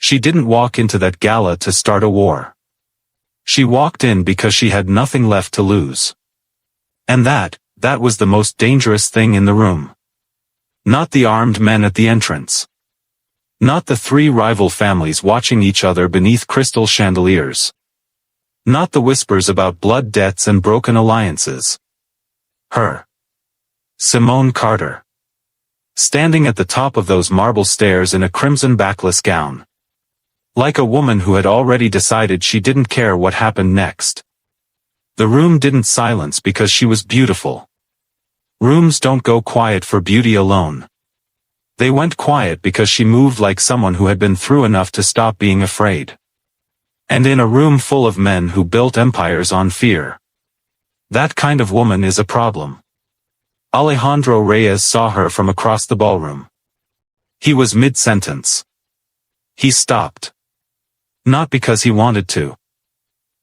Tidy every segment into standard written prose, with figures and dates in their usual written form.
She didn't walk into that gala to start a war. She walked in because she had nothing left to lose. And that was the most dangerous thing in the room. Not the armed men at the entrance. Not the three rival families watching each other beneath crystal chandeliers. Not the whispers about blood debts and broken alliances. Her. Simone Carter. Standing at the top of those marble stairs in a crimson backless gown. Like a woman who had already decided she didn't care what happened next. The room didn't silence because she was beautiful. Rooms don't go quiet for beauty alone. They went quiet because she moved like someone who had been through enough to stop being afraid. And in a room full of men who built empires on fear. That kind of woman is a problem. Alejandro Reyes saw her from across the ballroom. He was mid-sentence. He stopped. Not because he wanted to.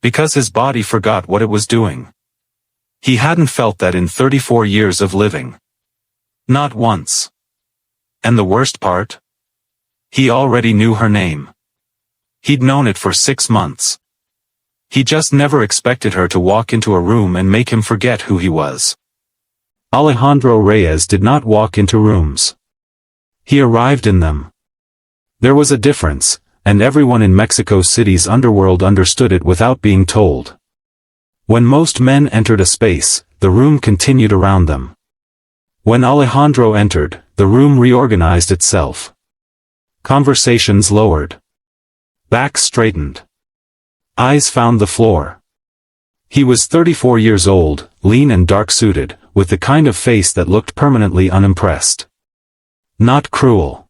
Because his body forgot what it was doing. He hadn't felt that in 34 years of living. Not once. And the worst part? He already knew her name. He'd known it for 6 months. He just never expected her to walk into a room and make him forget who he was. Alejandro Reyes did not walk into rooms. He arrived in them. There was a difference, and everyone in Mexico City's underworld understood it without being told. When most men entered a space, the room continued around them. When Alejandro entered, the room reorganized itself. Conversations lowered. Backs straightened. Eyes found the floor. He was 34 years old, lean and dark-suited, with the kind of face that looked permanently unimpressed. Not cruel.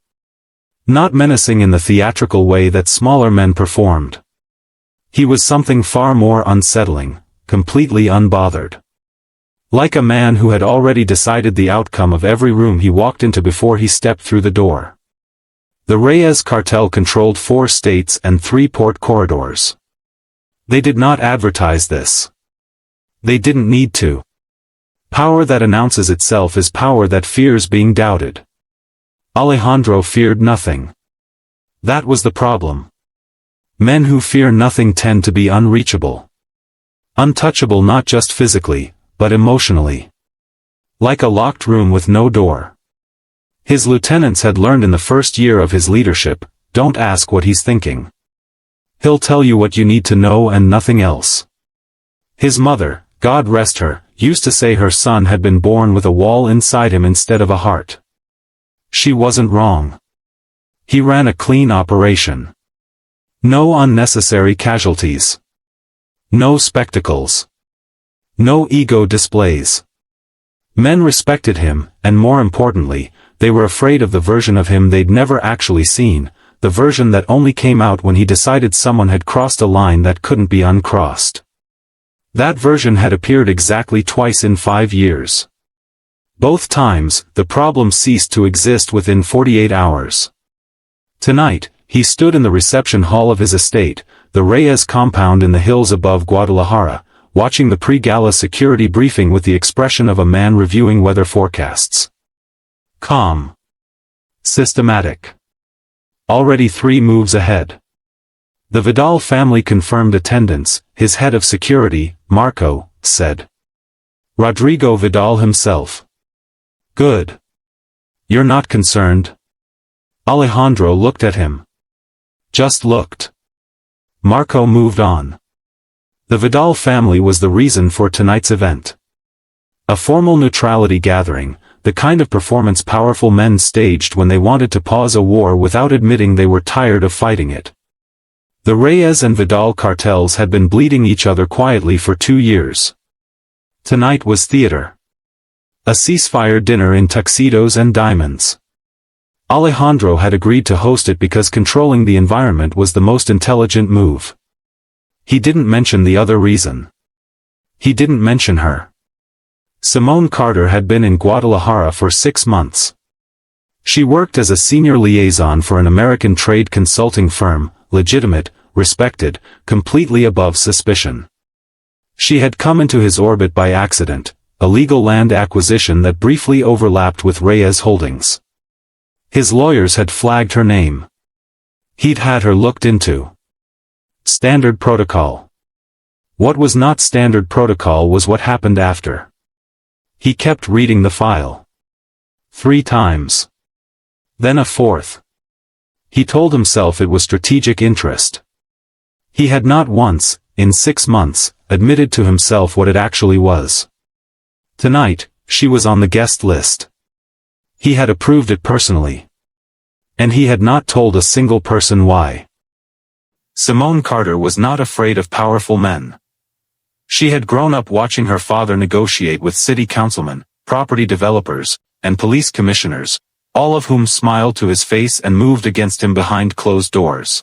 Not menacing in the theatrical way that smaller men performed. He was something far more unsettling, completely unbothered. Like a man who had already decided the outcome of every room he walked into before he stepped through the door. The Reyes cartel controlled 4 states and 3 port corridors. They did not advertise this. They didn't need to. Power that announces itself is power that fears being doubted. Alejandro feared nothing. That was the problem. Men who fear nothing tend to be unreachable. Untouchable not just physically, but emotionally. Like a locked room with no door. His lieutenants had learned in the first year of his leadership, don't ask what he's thinking. He'll tell you what you need to know and nothing else. His mother, God rest her, used to say her son had been born with a wall inside him instead of a heart. She wasn't wrong. He ran a clean operation. No unnecessary casualties. No spectacles. No ego displays. Men respected him, and more importantly, they were afraid of the version of him they'd never actually seen, the version that only came out when he decided someone had crossed a line that couldn't be uncrossed. That version had appeared exactly twice in 5 years. Both times, the problem ceased to exist within 48 hours. Tonight, he stood in the reception hall of his estate, the Reyes compound in the hills above Guadalajara, watching the pre-gala security briefing with the expression of a man reviewing weather forecasts. Calm. Systematic. Already 3 moves ahead. The Vidal family confirmed attendance, his head of security, Marco, said. Rodrigo Vidal himself. Good. You're not concerned? Alejandro looked at him. Just looked. Marco moved on. The Vidal family was the reason for tonight's event. A formal neutrality gathering, the kind of performance powerful men staged when they wanted to pause a war without admitting they were tired of fighting it. The Reyes and Vidal cartels had been bleeding each other quietly for 2 years. Tonight was theater. A ceasefire dinner in tuxedos and diamonds. Alejandro had agreed to host it because controlling the environment was the most intelligent move. He didn't mention the other reason. He didn't mention her. Simone Carter had been in Guadalajara for 6 months. She worked as a senior liaison for an American trade consulting firm, legitimate, respected, completely above suspicion. She had come into his orbit by accident, a legal land acquisition that briefly overlapped with Reyes Holdings. His lawyers had flagged her name. He'd had her looked into. Standard protocol. What was not standard protocol was what happened after. He kept reading the file. 3 times. Then a 4th. He told himself it was strategic interest. He had not once, in 6 months, admitted to himself what it actually was. Tonight, she was on the guest list. He had approved it personally. And he had not told a single person why. Simone Carter was not afraid of powerful men. She had grown up watching her father negotiate with city councilmen, property developers, and police commissioners, all of whom smiled to his face and moved against him behind closed doors.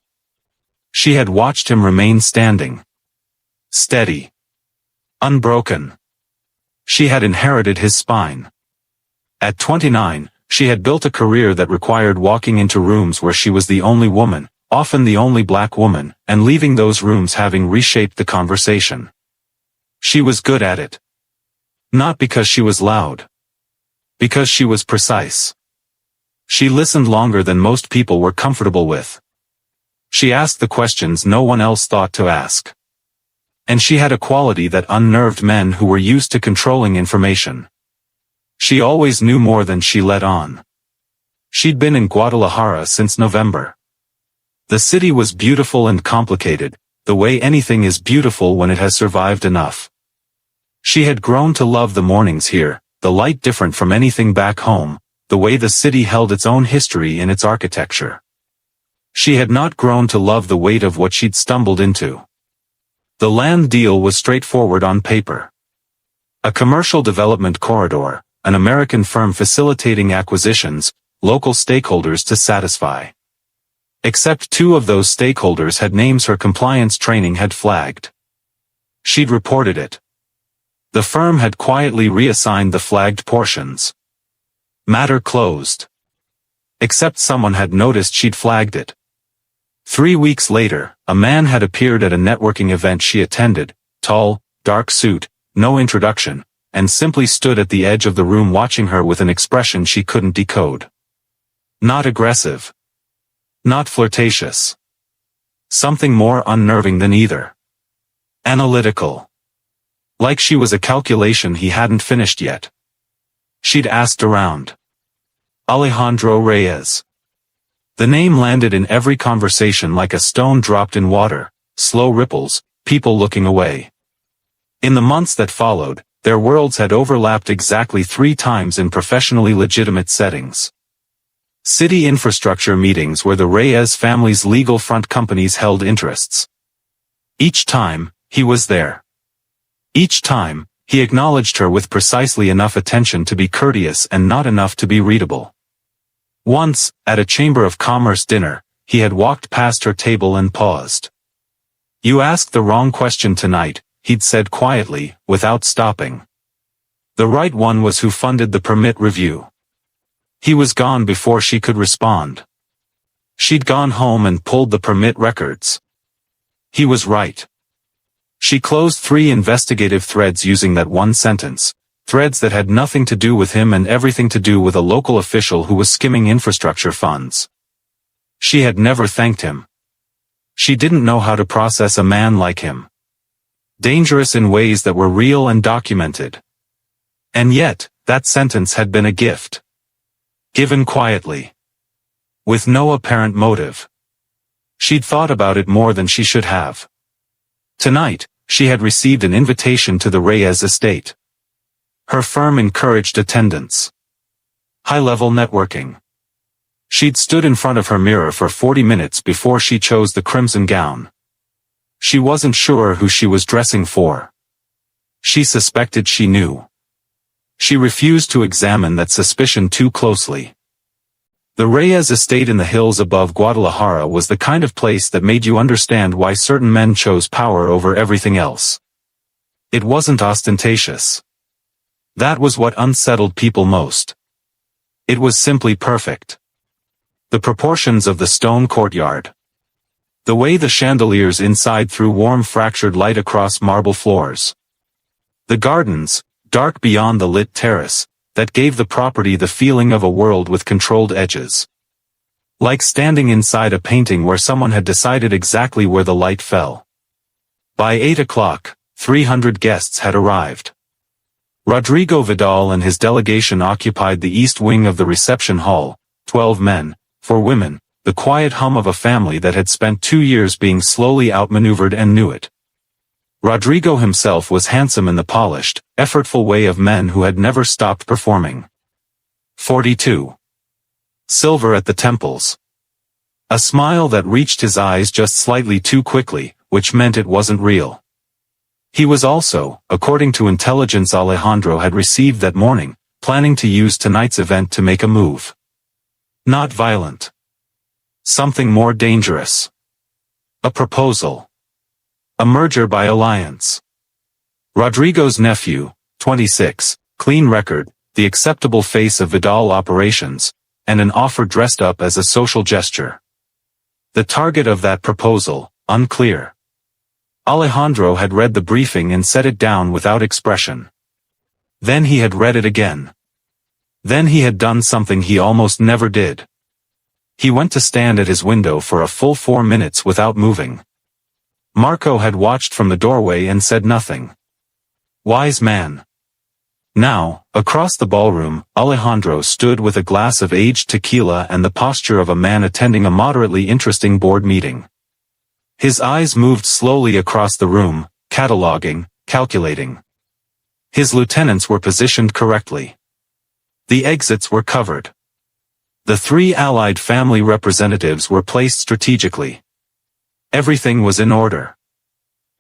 She had watched him remain standing. Steady. Unbroken. She had inherited his spine. At 29, she had built a career that required walking into rooms where she was the only woman, often the only black woman, and leaving those rooms having reshaped the conversation. She was good at it. Not because she was loud. Because she was precise. She listened longer than most people were comfortable with. She asked the questions no one else thought to ask. And she had a quality that unnerved men who were used to controlling information. She always knew more than she let on. She'd been in Guadalajara since November. The city was beautiful and complicated, the way anything is beautiful when it has survived enough. She had grown to love the mornings here, the light different from anything back home, the way the city held its own history in its architecture. She had not grown to love the weight of what she'd stumbled into. The land deal was straightforward on paper. A commercial development corridor, an American firm facilitating acquisitions, local stakeholders to satisfy. Except 2 of those stakeholders had names her compliance training had flagged. She'd reported it. The firm had quietly reassigned the flagged portions. Matter closed. Except someone had noticed she'd flagged it. 3 weeks later, a man had appeared at a networking event she attended, tall, dark suit, no introduction, and simply stood at the edge of the room watching her with an expression she couldn't decode. Not aggressive. Not flirtatious. Something more unnerving than either. Analytical. Like she was a calculation he hadn't finished yet. She'd asked around. Alejandro Reyes. The name landed in every conversation like a stone dropped in water, slow ripples, people looking away. In the months that followed, their worlds had overlapped exactly 3 times in professionally legitimate settings. City infrastructure meetings where the Reyes family's legal front companies held interests. Each time, he was there. Each time, he acknowledged her with precisely enough attention to be courteous and not enough to be readable. Once, at a Chamber of Commerce dinner, he had walked past her table and paused. "You asked the wrong question tonight," he'd said quietly, without stopping. The right one was who funded the permit review. He was gone before she could respond. She'd gone home and pulled the permit records. He was right. She closed 3 investigative threads using that one sentence. Threads that had nothing to do with him and everything to do with a local official who was skimming infrastructure funds. She had never thanked him. She didn't know how to process a man like him. Dangerous in ways that were real and documented. And yet, that sentence had been a gift. Given quietly. With no apparent motive. She'd thought about it more than she should have. Tonight, she had received an invitation to the Reyes estate. Her firm encouraged attendance. High-level networking. She'd stood in front of her mirror for 40 minutes before she chose the crimson gown. She wasn't sure who she was dressing for. She suspected she knew. She refused to examine that suspicion too closely. The Reyes estate in the hills above Guadalajara was the kind of place that made you understand why certain men chose power over everything else. It wasn't ostentatious. That was what unsettled people most. It was simply perfect. The proportions of the stone courtyard. The way the chandeliers inside threw warm fractured light across marble floors. The gardens, dark beyond the lit terrace, that gave the property the feeling of a world with controlled edges. Like standing inside a painting where someone had decided exactly where the light fell. By 8 o'clock, 300 guests had arrived. Rodrigo Vidal and his delegation occupied the east wing of the reception hall, 12 men, 4 women, the quiet hum of a family that had spent 2 years being slowly outmaneuvered and knew it. Rodrigo himself was handsome in the polished, effortful way of men who had never stopped performing. 42. Silver at the temples. A smile that reached his eyes just slightly too quickly, which meant it wasn't real. He was also, according to intelligence Alejandro had received that morning, planning to use tonight's event to make a move. Not violent. Something more dangerous. A proposal. A merger by alliance. Rodrigo's nephew, 26, clean record, the acceptable face of Vidal operations, and an offer dressed up as a social gesture. The target of that proposal, unclear. Alejandro had read the briefing and set it down without expression. Then he had read it again. Then he had done something he almost never did. He went to stand at his window for a full 4 minutes without moving. Marco had watched from the doorway and said nothing. Wise man. Now, across the ballroom, Alejandro stood with a glass of aged tequila and the posture of a man attending a moderately interesting board meeting. His eyes moved slowly across the room, cataloging, calculating. His lieutenants were positioned correctly. The exits were covered. The 3 allied family representatives were placed strategically. Everything was in order.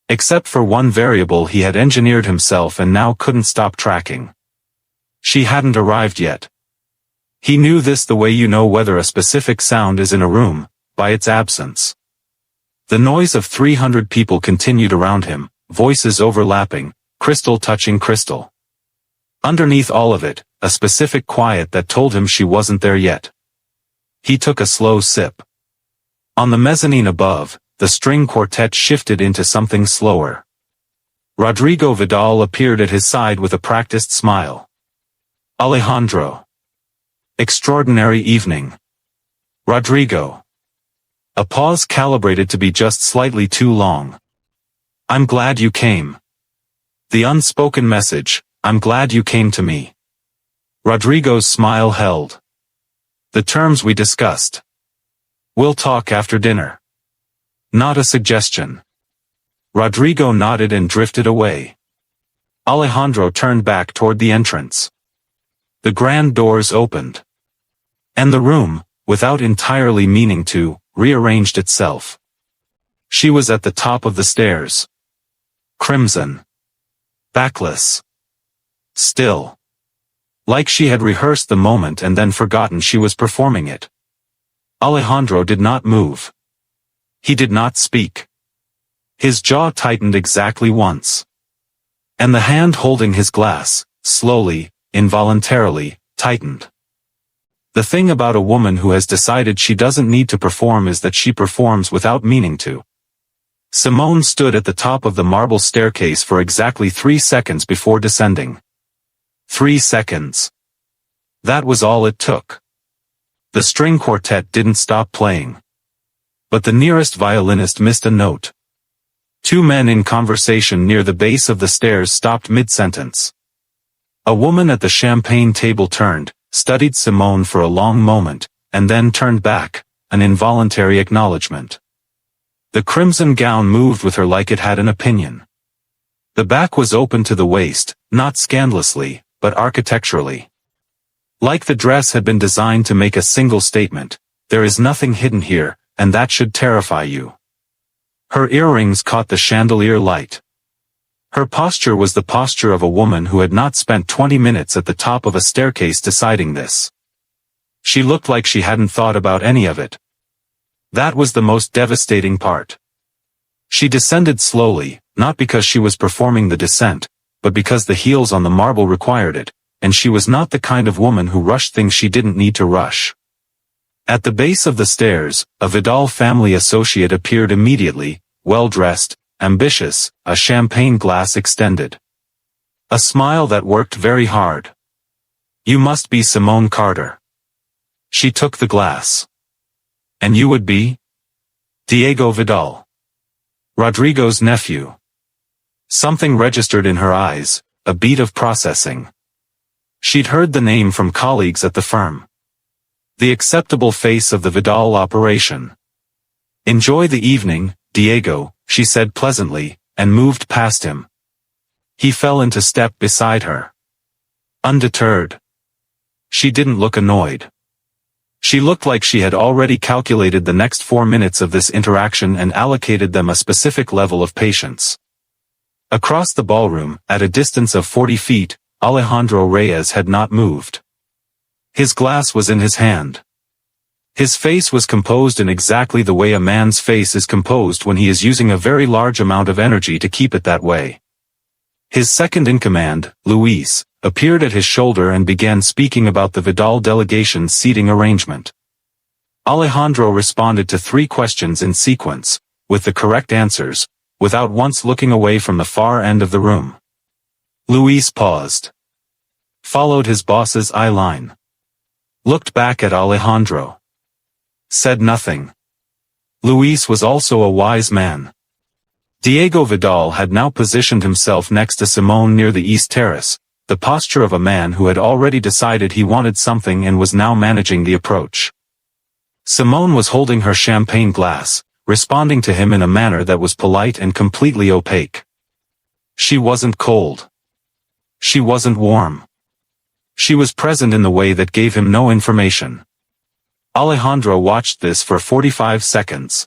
Except for one variable he had engineered himself and now couldn't stop tracking. She hadn't arrived yet. He knew this the way you know whether a specific sound is in a room, by its absence. The noise of 300 people continued around him, voices overlapping, crystal touching crystal. Underneath all of it, a specific quiet that told him she wasn't there yet. He took a slow sip. On the mezzanine above, the string quartet shifted into something slower. Rodrigo Vidal appeared at his side with a practiced smile. Alejandro. Extraordinary evening. Rodrigo. A pause calibrated to be just slightly too long. I'm glad you came. The unspoken message, I'm glad you came to me. Rodrigo's smile held. The terms we discussed. We'll talk after dinner. Not a suggestion. Rodrigo nodded and drifted away. Alejandro turned back toward the entrance. The grand doors opened. And the room, without entirely meaning to, rearranged itself. She was at the top of the stairs. Crimson. Backless. Still. Like she had rehearsed the moment and then forgotten she was performing it. Alejandro did not move. He did not speak. His jaw tightened exactly once. And the hand holding his glass, slowly, involuntarily, tightened. The thing about a woman who has decided she doesn't need to perform is that she performs without meaning to. Simone stood at the top of the marble staircase for exactly 3 seconds before descending. 3 seconds. That was all it took. The string quartet didn't stop playing. But the nearest violinist missed a note. 2 men in conversation near the base of the stairs stopped mid-sentence. A woman at the champagne table turned, studied Simone for a long moment, and then turned back, an involuntary acknowledgement. The crimson gown moved with her like it had an opinion. The back was open to the waist, not scandalously, but architecturally. Like the dress had been designed to make a single statement, there is nothing hidden here, and that should terrify you. Her earrings caught the chandelier light. Her posture was the posture of a woman who had not spent 20 minutes at the top of a staircase deciding this. She looked like she hadn't thought about any of it. That was the most devastating part. She descended slowly, not because she was performing the descent, but because the heels on the marble required it, and she was not the kind of woman who rushed things she didn't need to rush. At the base of the stairs, a Vidal family associate appeared immediately, well-dressed, ambitious, a champagne glass extended. A smile that worked very hard. You must be Simone Carter. She took the glass. And you would be? Diego Vidal. Rodrigo's nephew. Something registered in her eyes, a beat of processing. She'd heard the name from colleagues at the firm. The acceptable face of the Vidal operation. Enjoy the evening, Diego, she said pleasantly, and moved past him. He fell into step beside her. Undeterred. She didn't look annoyed. She looked like she had already calculated the next 4 minutes of this interaction and allocated them a specific level of patience. Across the ballroom, at a distance of 40 feet, Alejandro Reyes had not moved. His glass was in his hand. His face was composed in exactly the way a man's face is composed when he is using a very large amount of energy to keep it that way. His second-in-command, Luis, appeared at his shoulder and began speaking about the Vidal delegation's seating arrangement. Alejandro responded to 3 questions in sequence, with the correct answers, without once looking away from the far end of the room. Luis paused. Followed his boss's eye line. Looked back at Alejandro. Said nothing. Luis was also a wise man. Diego Vidal had now positioned himself next to Simone near the East Terrace, the posture of a man who had already decided he wanted something and was now managing the approach. Simone was holding her champagne glass, responding to him in a manner that was polite and completely opaque. She wasn't cold. She wasn't warm. She was present in the way that gave him no information. Alejandro watched this for 45 seconds.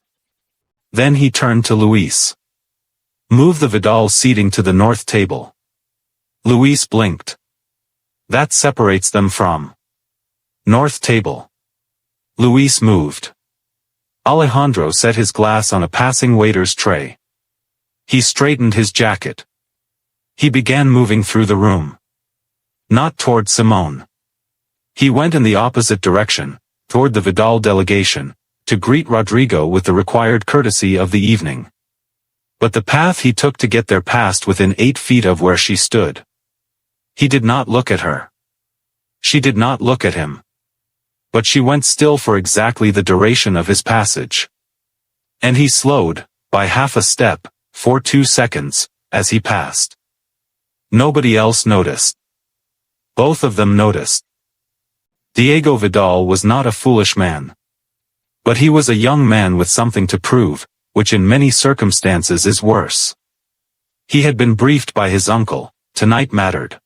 Then he turned to Luis. Move the Vidal seating to the north table. Luis blinked. That separates them from north table. Luis moved. Alejandro set his glass on a passing waiter's tray. He straightened his jacket. He began moving through the room. Not toward Simone. He went in the opposite direction, toward the Vidal delegation, to greet Rodrigo with the required courtesy of the evening. But the path he took to get there passed within 8 feet of where she stood. He did not look at her. She did not look at him. But she went still for exactly the duration of his passage. And he slowed, by half a step, for 2 seconds, as he passed. Nobody else noticed. Both of them noticed. Diego Vidal was not a foolish man. But he was a young man with something to prove, which in many circumstances is worse. He had been briefed by his uncle, tonight mattered.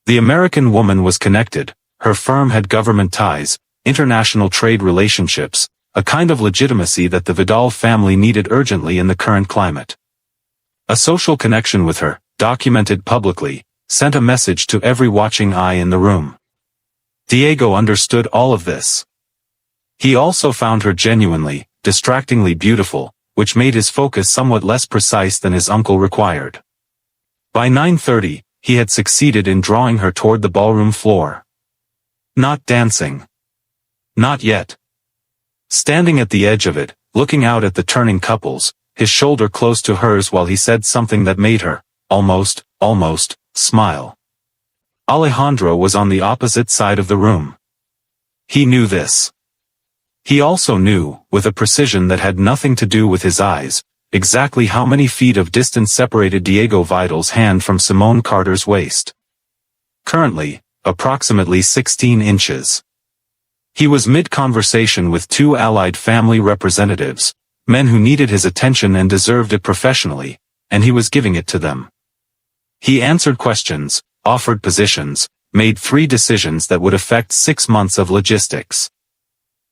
The American woman was connected, her firm had government ties, international trade relationships, a kind of legitimacy that the Vidal family needed urgently in the current climate. A social connection with her, documented publicly, sent a message to every watching eye in the room. Diego understood all of this. He also found her genuinely, distractingly beautiful, which made his focus somewhat less precise than his uncle required. By 9:30, he had succeeded in drawing her toward the ballroom floor. Not dancing. Not yet. Standing at the edge of it, looking out at the turning couples, his shoulder close to hers while he said something that made her, almost, smile. Alejandro was on the opposite side of the room. He knew this. He also knew, with a precision that had nothing to do with his eyes, exactly how many feet of distance separated Diego Vidal's hand from Simone Carter's waist. Currently, approximately 16 inches. He was mid-conversation with 2 allied family representatives, men who needed his attention and deserved it professionally, and he was giving it to them. He answered questions, offered positions, made 3 decisions that would affect 6 months of logistics.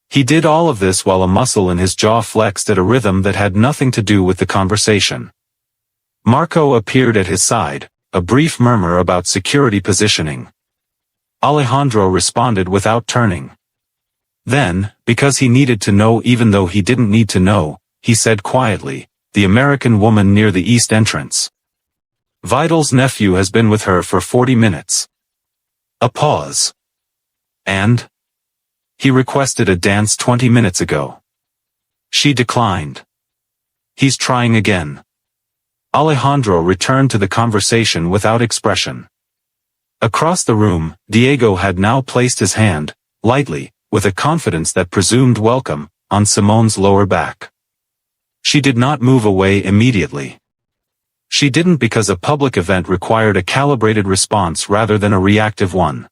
He did all of this while a muscle in his jaw flexed at a rhythm that had nothing to do with the conversation. Marco appeared at his side, a brief murmur about security positioning. Alejandro responded without turning. Then, because he needed to know even though he didn't need to know, he said quietly, "The American woman near the east entrance. Vidal's nephew has been with her for 40 minutes. A pause. And? He requested a dance 20 minutes ago. She declined. He's trying again." Alejandro returned to the conversation without expression. Across the room, Diego had now placed his hand, lightly, with a confidence that presumed welcome, on Simone's lower back. She did not move away immediately. She didn't because a public event required a calibrated response rather than a reactive one.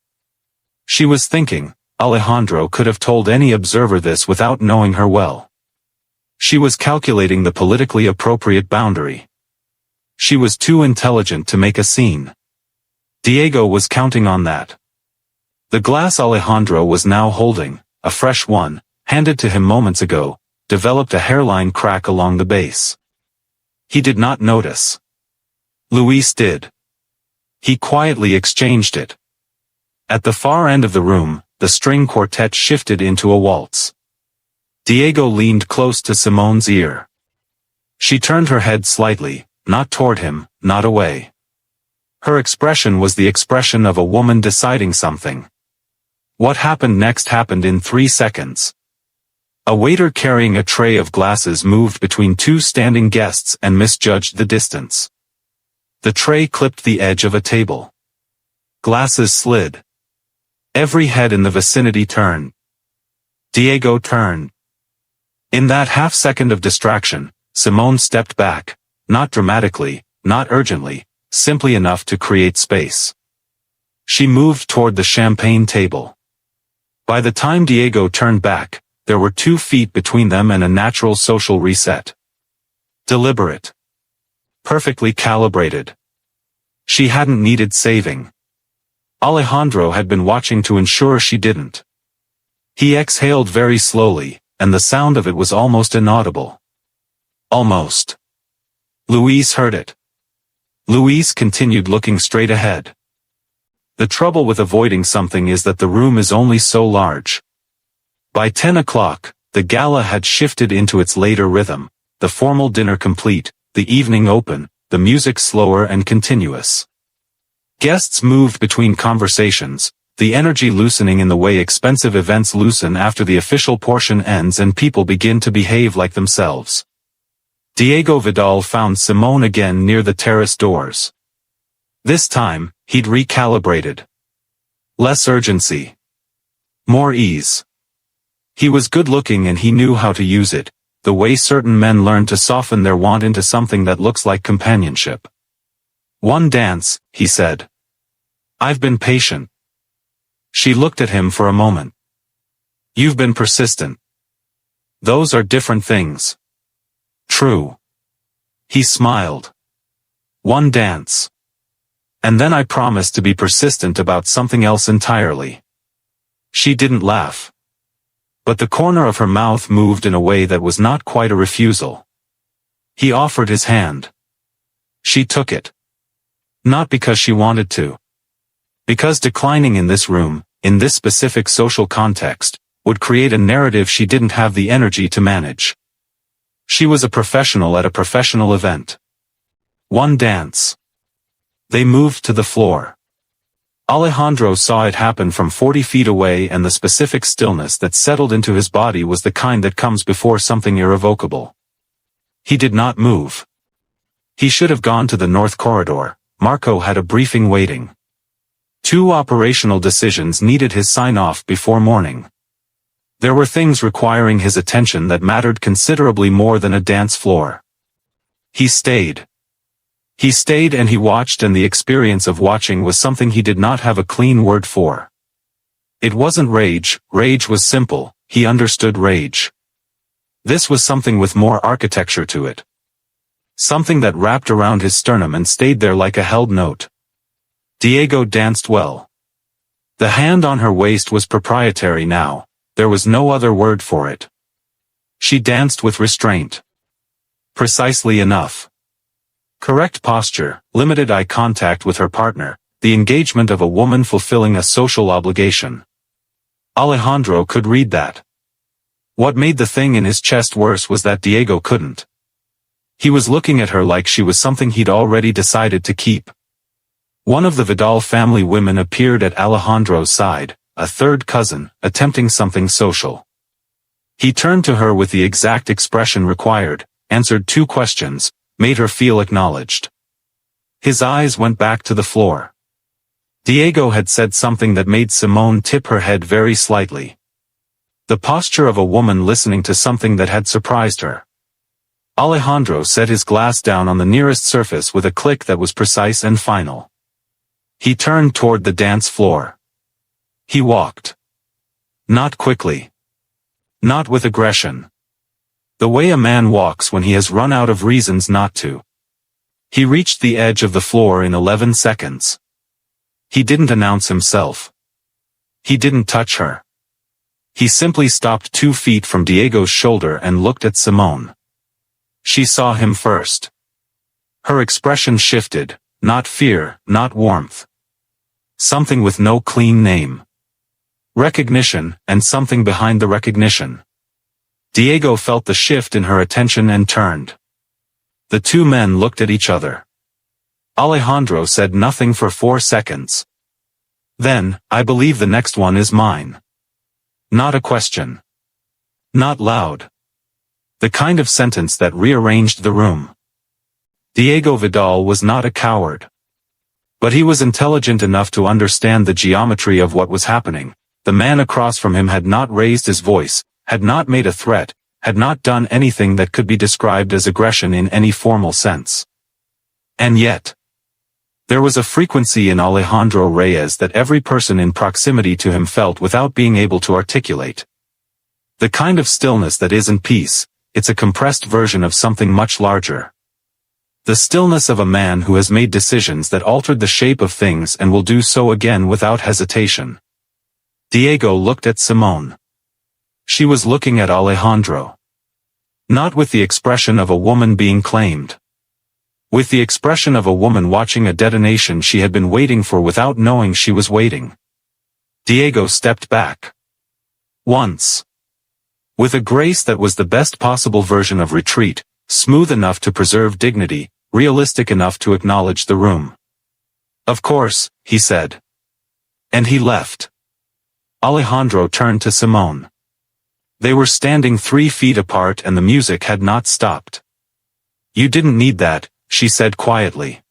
She was thinking, Alejandro could have told any observer this without knowing her well. She was calculating the politically appropriate boundary. She was too intelligent to make a scene. Diego was counting on that. The glass Alejandro was now holding, a fresh one, handed to him moments ago, developed a hairline crack along the base. He did not notice. Luis did. He quietly exchanged it. At the far end of the room, the string quartet shifted into a waltz. Diego leaned close to Simone's ear. She turned her head slightly, not toward him, not away. Her expression was the expression of a woman deciding something. What happened next happened in 3 seconds. A waiter carrying a tray of glasses moved between two standing guests and misjudged the distance. The tray clipped the edge of a table. Glasses slid. Every head in the vicinity turned. Diego turned. In that half-second of distraction, Simone stepped back, not dramatically, not urgently, simply enough to create space. She moved toward the champagne table. By the time Diego turned back, there were 2 feet between them and a natural social reset. Deliberate. Perfectly calibrated. She hadn't needed saving. Alejandro had been watching to ensure she didn't. He exhaled very slowly, and the sound of it was almost inaudible. Almost. Luis heard it. Luis continued looking straight ahead. The trouble with avoiding something is that the room is only so large. By 10 o'clock, the gala had shifted into its later rhythm, the formal dinner complete, the evening open, the music slower and continuous. Guests moved between conversations, the energy loosening in the way expensive events loosen after the official portion ends and people begin to behave like themselves. Diego Vidal found Simone again near the terrace doors. This time, he'd recalibrated. Less urgency. More ease. He was good-looking and he knew how to use it, the way certain men learn to soften their want into something that looks like companionship. "One dance," he said. "I've been patient." She looked at him for a moment. "You've been persistent." "Those are different things." "True." He smiled. "One dance. And then I promised to be persistent about something else entirely." She didn't laugh. But the corner of her mouth moved in a way that was not quite a refusal. He offered his hand. She took it. Not because she wanted to. Because declining in this room, in this specific social context, would create a narrative she didn't have the energy to manage. She was a professional at a professional event. One dance. They moved to the floor. Alejandro saw it happen from 40 feet away, and the specific stillness that settled into his body was the kind that comes before something irrevocable. He did not move. He should have gone to the north corridor. Marco had a briefing waiting. 2 operational decisions needed his sign-off before morning. There were things requiring his attention that mattered considerably more than a dance floor. He stayed. He stayed and he watched, and the experience of watching was something he did not have a clean word for. It wasn't rage. Rage was simple, he understood rage. This was something with more architecture to it. Something that wrapped around his sternum and stayed there like a held note. Diego danced well. The hand on her waist was proprietary now, there was no other word for it. She danced with restraint. Precisely enough. Correct posture, limited eye contact with her partner, the engagement of a woman fulfilling a social obligation. Alejandro could read that. What made the thing in his chest worse was that Diego couldn't. He was looking at her like she was something he'd already decided to keep. One of the Vidal family women appeared at Alejandro's side, a third cousin, attempting something social. He turned to her with the exact expression required, answered 2 questions, made her feel acknowledged. His eyes went back to the floor. Diego had said something that made Simone tip her head very slightly. The posture of a woman listening to something that had surprised her. Alejandro set his glass down on the nearest surface with a click that was precise and final. He turned toward the dance floor. He walked. Not quickly. Not with aggression. The way a man walks when he has run out of reasons not to. He reached the edge of the floor in 11 seconds. He didn't announce himself. He didn't touch her. He simply stopped 2 feet from Diego's shoulder and looked at Simone. She saw him first. Her expression shifted, not fear, not warmth. Something with no clean name. Recognition, and something behind the recognition. Diego felt the shift in her attention and turned. The two men looked at each other. Alejandro said nothing for 4 seconds. Then, I believe the next one is mine. Not a question. Not loud. The kind of sentence that rearranged the room. Diego Vidal was not a coward. But he was intelligent enough to understand the geometry of what was happening. The man across from him had not raised his voice, had not made a threat, had not done anything that could be described as aggression in any formal sense. And yet, there was a frequency in Alejandro Reyes that every person in proximity to him felt without being able to articulate. The kind of stillness that isn't peace, it's a compressed version of something much larger. The stillness of a man who has made decisions that altered the shape of things and will do so again without hesitation. Diego looked at Simone. She was looking at Alejandro. Not with the expression of a woman being claimed. With the expression of a woman watching a detonation she had been waiting for without knowing she was waiting. Diego stepped back. Once. With a grace that was the best possible version of retreat, smooth enough to preserve dignity, realistic enough to acknowledge the room. Of course, he said. And he left. Alejandro turned to Simone. They were standing 3 feet apart and the music had not stopped. You didn't need that, she said quietly.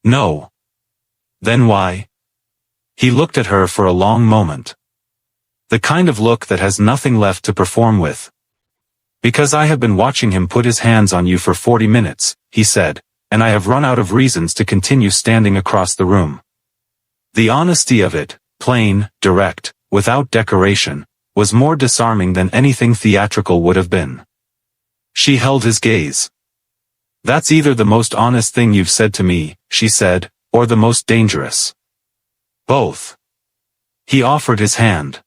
No. Then why? He looked at her for a long moment. The kind of look that has nothing left to perform with. Because I have been watching him put his hands on you for 40 minutes, he said, and I have run out of reasons to continue standing across the room. The honesty of it, plain, direct, without decoration, was more disarming than anything theatrical would have been. She held his gaze. That's either the most honest thing you've said to me, she said, or the most dangerous. Both. He offered his hand.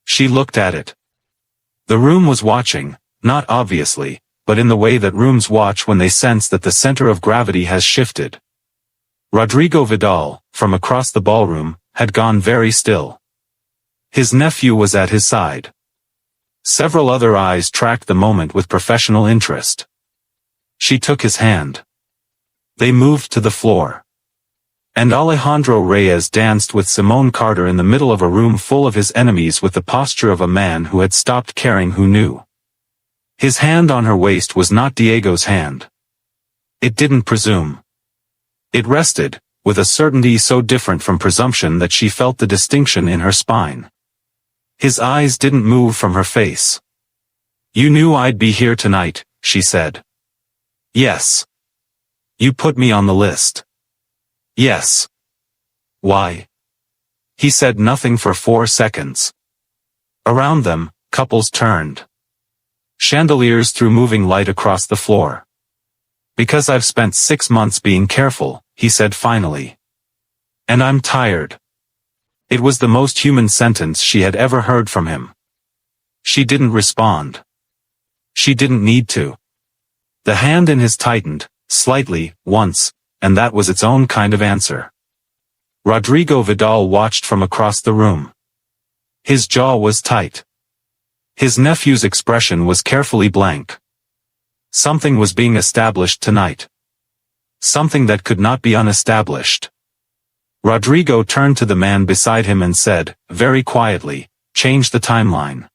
She looked at it. The room was watching, not obviously, but in the way that rooms watch when they sense that the center of gravity has shifted. Rodrigo Vidal, from across the ballroom, had gone very still. His nephew was at his side. Several other eyes tracked the moment with professional interest. She took his hand. They moved to the floor. And Alejandro Reyes danced with Simone Carter in the middle of a room full of his enemies with the posture of a man who had stopped caring who knew. His hand on her waist was not Diego's hand. It didn't presume. It rested, with a certainty so different from presumption that she felt the distinction in her spine. His eyes didn't move from her face. You knew I'd be here tonight, she said. Yes. You put me on the list. Yes. Why? He said nothing for 4 seconds. Around them, couples turned. Chandeliers threw moving light across the floor. Because I've spent 6 months being careful, he said finally. And I'm tired. It was the most human sentence she had ever heard from him. She didn't respond. She didn't need to. The hand in his tightened, slightly, once, and that was its own kind of answer. Rodrigo Vidal watched from across the room. His jaw was tight. His nephew's expression was carefully blank. Something was being established tonight. Something that could not be unestablished. Rodrigo turned to the man beside him and said, very quietly, change the timeline.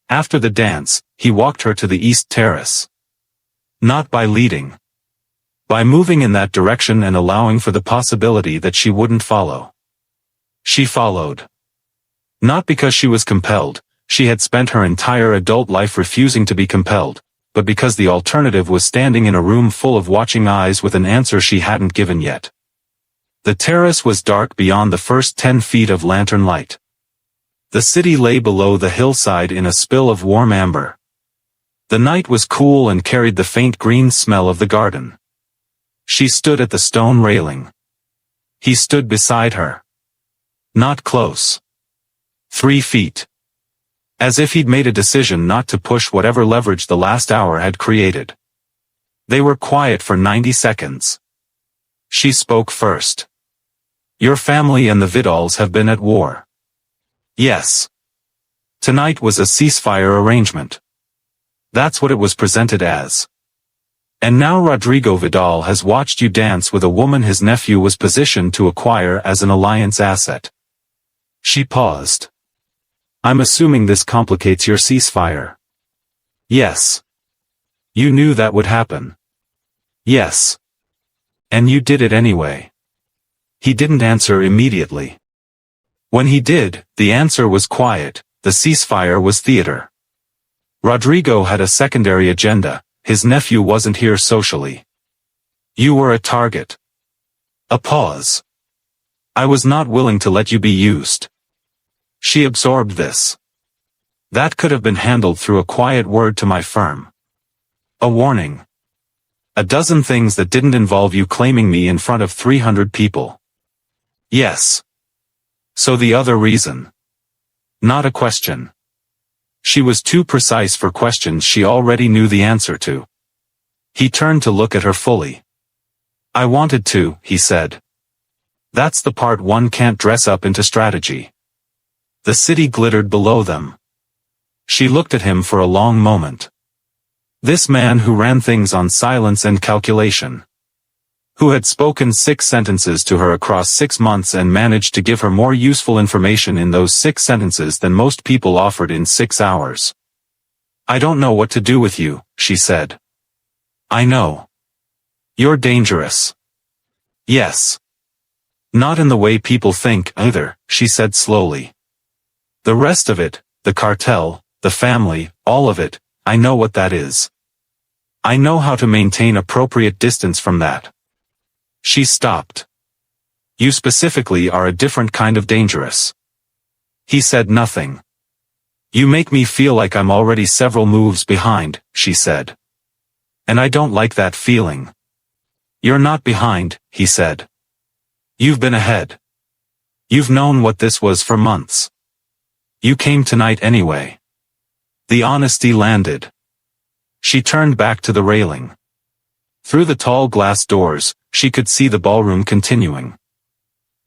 After the dance, he walked her to the East Terrace. Not by leading. By moving in that direction and allowing for the possibility that she wouldn't follow. She followed. Not because she was compelled, She had spent her entire adult life refusing to be compelled, but because the alternative was standing in a room full of watching eyes with an answer she hadn't given yet. The terrace was dark beyond the first 10 feet of lantern light. The city lay below the hillside in a spill of warm amber. The night was cool and carried the faint green smell of the garden. She stood at the stone railing. He stood beside her. Not close. 3 feet. As if he'd made a decision not to push whatever leverage the last hour had created. They were quiet for 90 seconds. She spoke first. Your family and the Vidals have been at war. Yes. Tonight was a ceasefire arrangement. That's what it was presented as. And now Rodrigo Vidal has watched you dance with a woman his nephew was positioned to acquire as an alliance asset. She paused. I'm assuming this complicates your ceasefire. Yes. You knew that would happen. Yes. And you did it anyway. He didn't answer immediately. When he did, the answer was quiet. The ceasefire was theater. Rodrigo had a secondary agenda. His nephew wasn't here socially. You were a target. A pause. I was not willing to let you be used. She absorbed this. That could have been handled through a quiet word to my firm. A warning. A dozen things that didn't involve you claiming me in front of 300 people. Yes. So the other reason. Not a question. She was too precise for questions she already knew the answer to. He turned to look at her fully. I wanted to, he said. That's the part one can't dress up into strategy. The city glittered below them. She looked at him for a long moment. This man who ran things on silence and calculation. Who had spoken 6 sentences to her across 6 months and managed to give her more useful information in those 6 sentences than most people offered in 6 hours. I don't know what to do with you, she said. I know. You're dangerous. Yes. Not in the way people think, either, she said slowly. The rest of it, the cartel, the family, all of it, I know what that is. I know how to maintain appropriate distance from that. She stopped. You specifically are a different kind of dangerous. He said nothing. You make me feel like I'm already several moves behind, she said. And I don't like that feeling. You're not behind, he said. You've been ahead. You've known what this was for months. You came tonight anyway. The honesty landed. She turned back to the railing. Through the tall glass doors, she could see the ballroom continuing.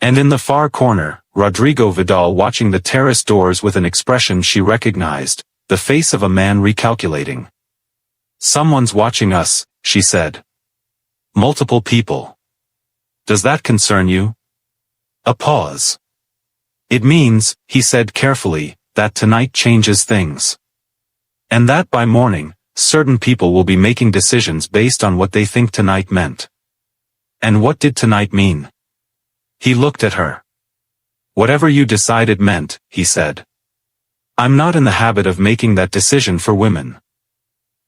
And in the far corner, Rodrigo Vidal watching the terrace doors with an expression she recognized, the face of a man recalculating. Someone's watching us, she said. Multiple people. Does that concern you? A pause. It means, he said carefully, that tonight changes things. And that by morning, certain people will be making decisions based on what they think tonight meant. And what did tonight mean? He looked at her. Whatever you decide it meant, he said. I'm not in the habit of making that decision for women.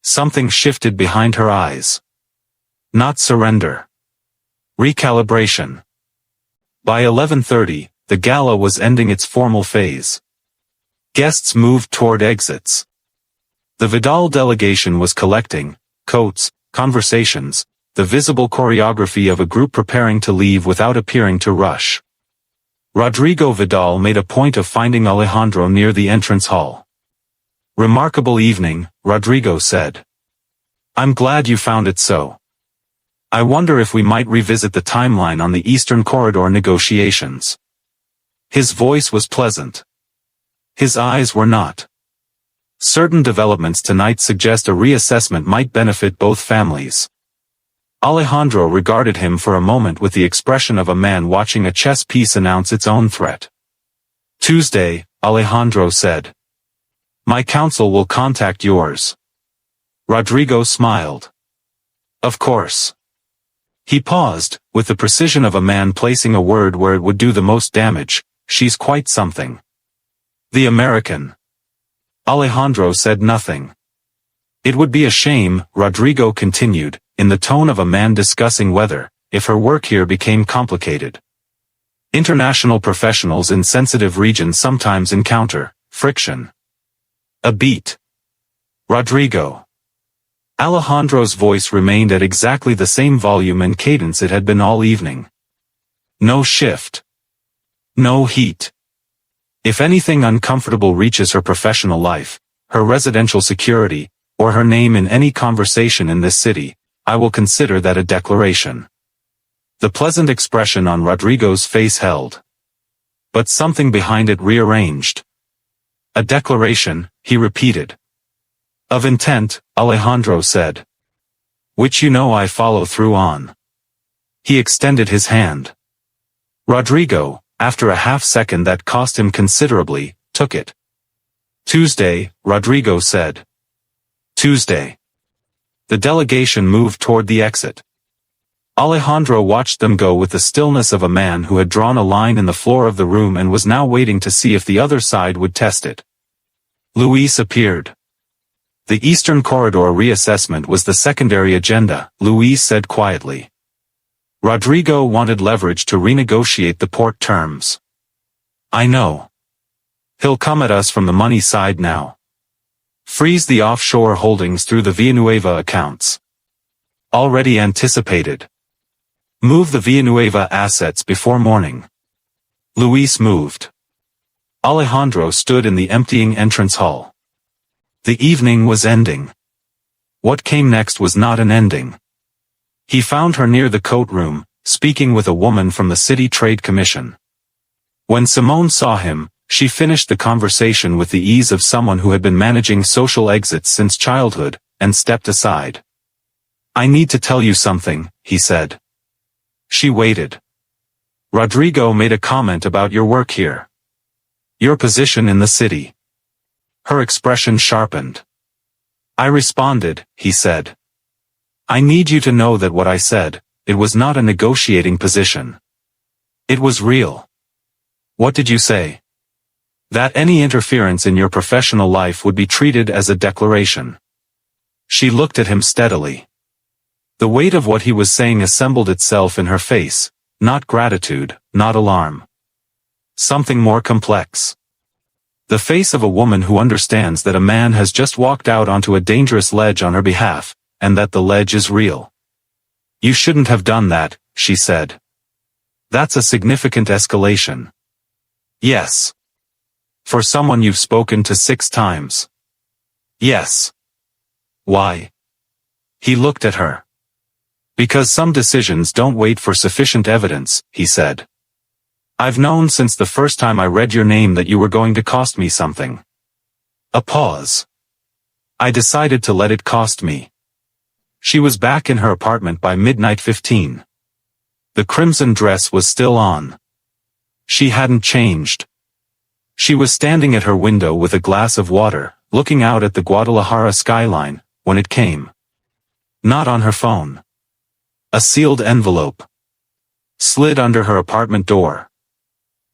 Something shifted behind her eyes. Not surrender. Recalibration. By 11:30, the gala was ending its formal phase. Guests moved toward exits. The Vidal delegation was collecting coats, conversations, the visible choreography of a group preparing to leave without appearing to rush. Rodrigo Vidal made a point of finding Alejandro near the entrance hall. Remarkable evening, Rodrigo said. I'm glad you found it so. I wonder if we might revisit the timeline on the Eastern Corridor negotiations. His voice was pleasant. His eyes were not. Certain developments tonight suggest a reassessment might benefit both families. Alejandro regarded him for a moment with the expression of a man watching a chess piece announce its own threat. Tuesday, Alejandro said. My counsel will contact yours. Rodrigo smiled. Of course. He paused, with the precision of a man placing a word where it would do the most damage. She's quite something. The American. Alejandro said nothing. It would be a shame, Rodrigo continued, in the tone of a man discussing whether, if her work here became complicated. International professionals in sensitive regions sometimes encounter friction. A beat. Rodrigo. Alejandro's voice remained at exactly the same volume and cadence it had been all evening. No shift. No heat. If anything uncomfortable reaches her professional life, her residential security, or her name in any conversation in this city, I will consider that a declaration. The pleasant expression on Rodrigo's face held. But something behind it rearranged. A declaration, he repeated. Of intent, Alejandro said. Which you know I follow through on. He extended his hand. Rodrigo, after a half-second that cost him considerably, took it. Tuesday, Rodrigo said. Tuesday. The delegation moved toward the exit. Alejandro watched them go with the stillness of a man who had drawn a line in the floor of the room and was now waiting to see if the other side would test it. Luis appeared. The Eastern Corridor reassessment was the secondary agenda, Luis said quietly. Rodrigo wanted leverage to renegotiate the port terms. I know. He'll come at us from the money side now. Freeze the offshore holdings through the Villanueva accounts. Already anticipated. Move the Villanueva assets before morning. Luis moved. Alejandro stood in the emptying entrance hall. The evening was ending. What came next was not an ending. He found her near the coat room, speaking with a woman from the City Trade Commission. When Simone saw him, she finished the conversation with the ease of someone who had been managing social exits since childhood, and stepped aside. I need to tell you something, he said. She waited. Rodrigo made a comment about your work here. Your position in the city. Her expression sharpened. I responded, he said. I need you to know that what I said, it was not a negotiating position. It was real. What did you say? That any interference in your professional life would be treated as a declaration. She looked at him steadily. The weight of what he was saying assembled itself in her face, not gratitude, not alarm. Something more complex. The face of a woman who understands that a man has just walked out onto a dangerous ledge on her behalf, and that the ledge is real. You shouldn't have done that, she said. That's a significant escalation. Yes. For someone you've spoken to 6 times. Yes. Why? He looked at her. Because some decisions don't wait for sufficient evidence, he said. I've known since the first time I read your name that you were going to cost me something. A pause. I decided to let it cost me. She was back in her apartment by midnight 15. The crimson dress was still on. She hadn't changed. She was standing at her window with a glass of water, looking out at the Guadalajara skyline, when it came. Not on her phone. A sealed envelope. Slid under her apartment door.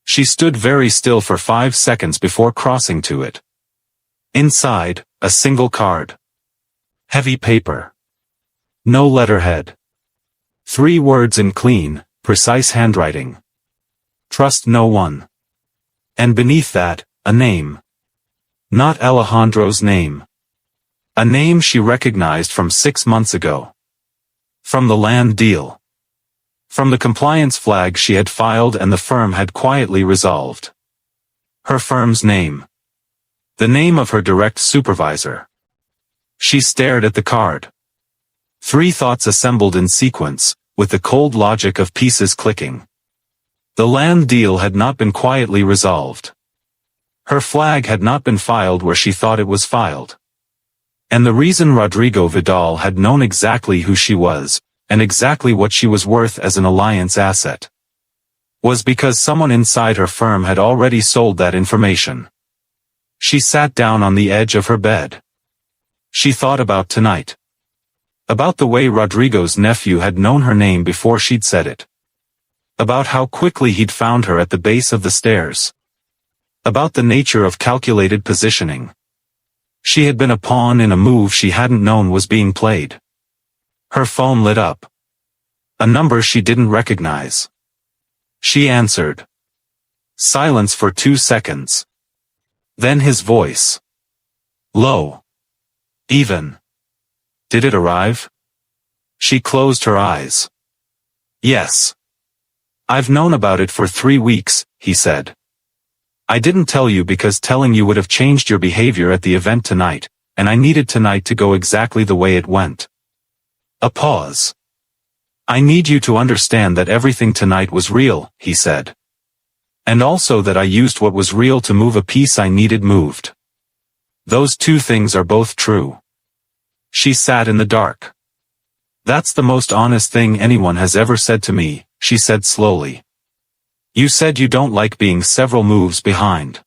She stood very still for 5 seconds before crossing to it. Inside, a single card. Heavy paper. No letterhead. 3 words in clean, precise handwriting. Trust no one. And beneath that, a name. Not Alejandro's name. A name she recognized from 6 months ago. From the land deal. From the compliance flag she had filed and the firm had quietly resolved. Her firm's name. The name of her direct supervisor. She stared at the card. 3 thoughts assembled in sequence, with the cold logic of pieces clicking. The land deal had not been quietly resolved. Her flag had not been filed where she thought it was filed. And the reason Rodrigo Vidal had known exactly who she was, and exactly what she was worth as an alliance asset, was because someone inside her firm had already sold that information. She sat down on the edge of her bed. She thought about tonight. About the way Rodrigo's nephew had known her name before she'd said it. About how quickly he'd found her at the base of the stairs. About the nature of calculated positioning. She had been a pawn in a move she hadn't known was being played. Her phone lit up. A number she didn't recognize. She answered. Silence for 2 seconds. Then his voice. Low. Even. Did it arrive? She closed her eyes. Yes. I've known about it for 3 weeks, he said. I didn't tell you because telling you would have changed your behavior at the event tonight, and I needed tonight to go exactly the way it went. A pause. I need you to understand that everything tonight was real, he said. And also that I used what was real to move a piece I needed moved. Those 2 things are both true. She sat in the dark. That's the most honest thing anyone has ever said to me, she said slowly. You said you don't like being several moves behind.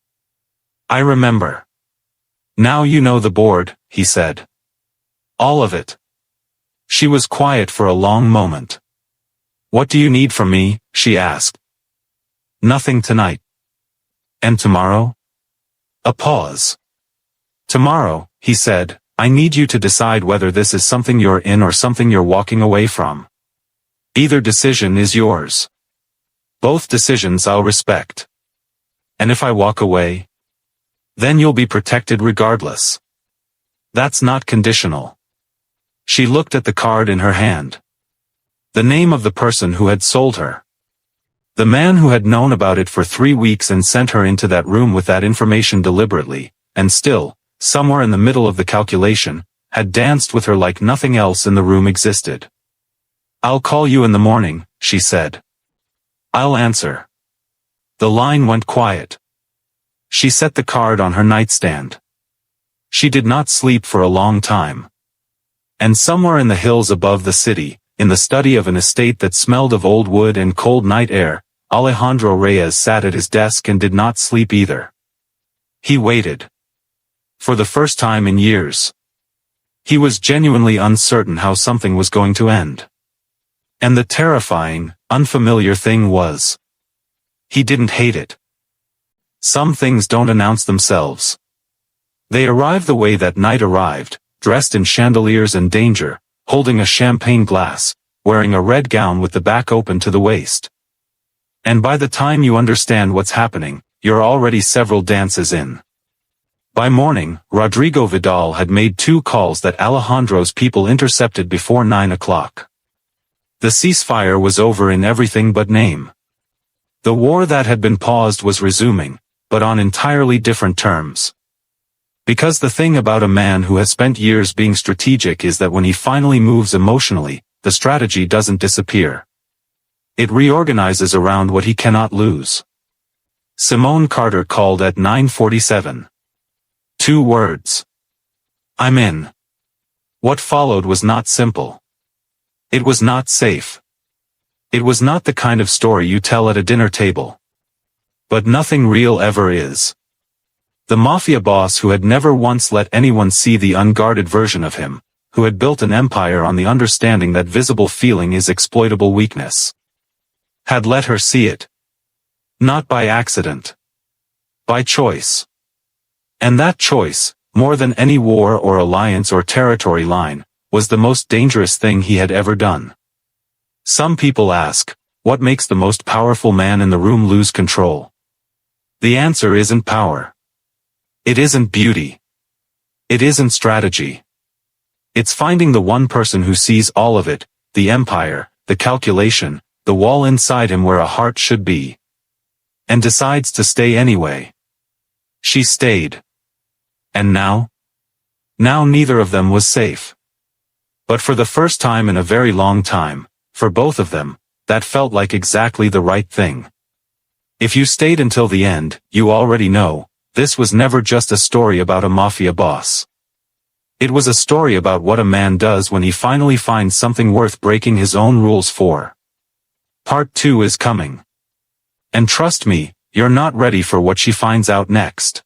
I remember. Now you know the board, he said. All of it. She was quiet for a long moment. What do you need from me? She asked. Nothing tonight. And tomorrow? A pause. Tomorrow, he said, I need you to decide whether this is something you're in or something you're walking away from. Either decision is yours. Both decisions I'll respect. And if I walk away? Then you'll be protected regardless. That's not conditional. She looked at the card in her hand. The name of the person who had sold her. The man who had known about it for 3 weeks and sent her into that room with that information deliberately, and still, somewhere in the middle of the calculation, had danced with her like nothing else in the room existed. I'll call you in the morning, she said. I'll answer. The line went quiet. She set the card on her nightstand. She did not sleep for a long time. And somewhere in the hills above the city, in the study of an estate that smelled of old wood and cold night air, Alejandro Reyes sat at his desk and did not sleep either. He waited. For the first time in years. He was genuinely uncertain how something was going to end. And the terrifying, unfamiliar thing was. He didn't hate it. Some things don't announce themselves. They arrive the way that night arrived, dressed in chandeliers and danger, holding a champagne glass, wearing a red gown with the back open to the waist. And by the time you understand what's happening, you're already several dances in. By morning, Rodrigo Vidal had made 2 calls that Alejandro's people intercepted before 9 o'clock. The ceasefire was over in everything but name. The war that had been paused was resuming, but on entirely different terms. Because the thing about a man who has spent years being strategic is that when he finally moves emotionally, the strategy doesn't disappear. It reorganizes around what he cannot lose. Simone Carter called at 9:47. 2 words. I'm in. What followed was not simple. It was not safe. It was not the kind of story you tell at a dinner table. But nothing real ever is. The Mafia boss who had never once let anyone see the unguarded version of him, who had built an empire on the understanding that visible feeling is exploitable weakness, had let her see it. Not by accident. By choice. And that choice, more than any war or alliance or territory line, was the most dangerous thing he had ever done. Some people ask, what makes the most powerful man in the room lose control? The answer isn't power. It isn't beauty. It isn't strategy. It's finding the one person who sees all of it, the empire, the calculation, the wall inside him where a heart should be. And decides to stay anyway. She stayed. And now? Now neither of them was safe. But for the first time in a very long time, for both of them, that felt like exactly the right thing. If you stayed until the end, you already know, this was never just a story about a mafia boss. It was a story about what a man does when he finally finds something worth breaking his own rules for. Part 2 is coming. And trust me, you're not ready for what she finds out next.